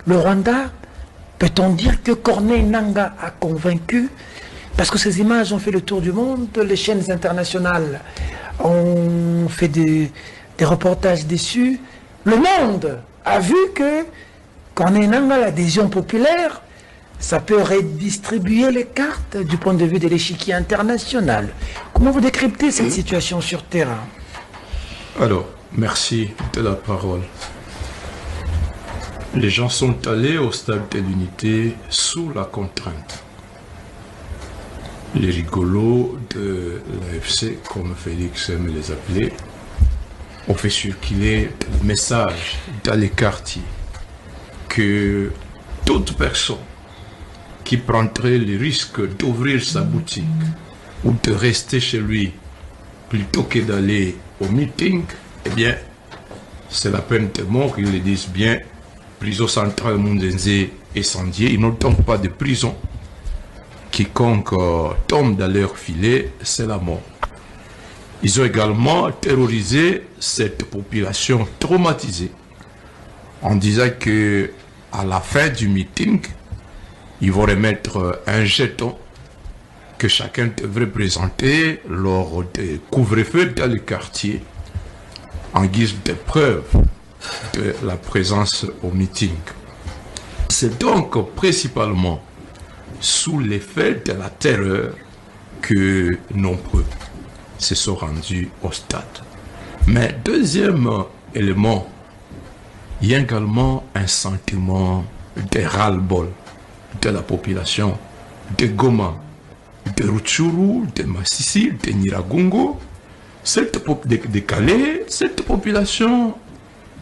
Le Rwanda, peut-on dire que Corneille Nangaa a convaincu? Parce que ces images ont fait le tour du monde, les chaînes internationales ont fait des reportages dessus. Le monde a vu que Corneille Nangaa, l'adhésion populaire, ça peut redistribuer les cartes du point de vue de l'échiquier international. Comment vous décryptez cette situation sur terrain? Alors, merci de la parole. Les gens sont allés au stade de l'unité sous la contrainte. Les rigolos de l'AFC, comme Félix aime les appeler, ont fait circuler le message dans les quartiers que toute personne qui prendrait le risque d'ouvrir sa boutique ou de rester chez lui plutôt que d'aller au meeting, eh bien, c'est la peine de mort. Ils le disent bien, prison centrale Munzenze incendiée. Ils n'ont donc pas de prison. Quiconque tombe dans leur filet, c'est la mort. Ils ont également terrorisé cette population traumatisée en disant que à la fin du meeting, ils vont remettre un jeton que chacun devrait présenter lors des couvre-feux dans le quartier en guise de preuve de la présence au meeting. C'est donc principalement sous l'effet de la terreur que nombreux se sont rendus au stade. Mais deuxième élément, il y a également un sentiment de ras-le-bol de la population de Goma, de Rutshuru, de Masisi, de Nyiragongo, de Calais, cette population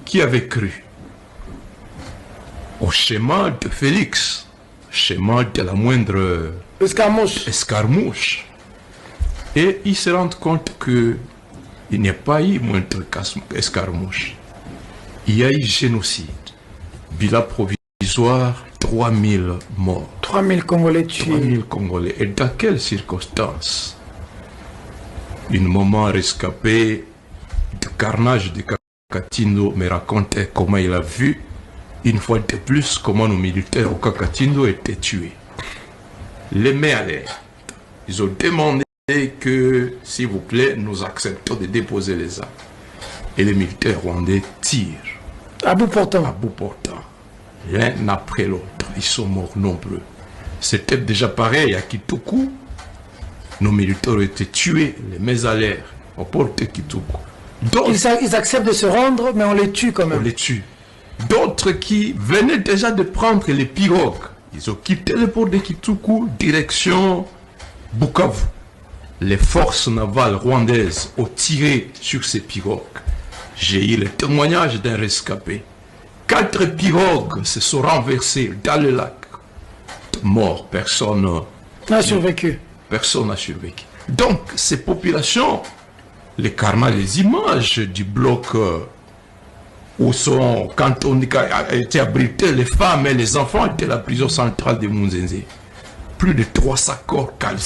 qui avait cru au schéma de Félix, schéma de la moindre escarmouche. Et ils se rendent compte qu'il n'y a pas eu moindre escarmouche. Il y a eu génocide, bilan provisoire, 3000 morts. 3000 Congolais tués. 3000 Congolais. Et dans quelles circonstances? Une maman rescapée du carnage de Kakatindo me racontait comment il a vu une fois de plus comment nos militaires au Kakatindo étaient tués. Les mains à l'air. Ils ont demandé que, s'il vous plaît, nous acceptons de déposer les armes. Et les militaires rwandais tirent. À bout portant. À bout portant. L'un après l'autre. Ils sont morts nombreux. C'était déjà pareil à Kitoko. Nos militaires ont été tués, les mains à l'air, aux portes de Kitoko. Ils acceptent de se rendre, mais on les tue quand même. On les tue. D'autres qui venaient déjà de prendre les pirogues. Ils ont quitté le port de Kitoko, direction Bukavu. Les forces navales rwandaises ont tiré sur ces pirogues. J'ai eu le témoignage d'un rescapé. 4 pirogues se sont renversées dans le lac. Mort, personne n'a survécu. Personne n'a survécu. Donc, ces populations, les karmas, les images du bloc où sont, quand on était abrité les femmes et les enfants, étaient la prison centrale de Munzenze. Plus de 300 corps calcinés.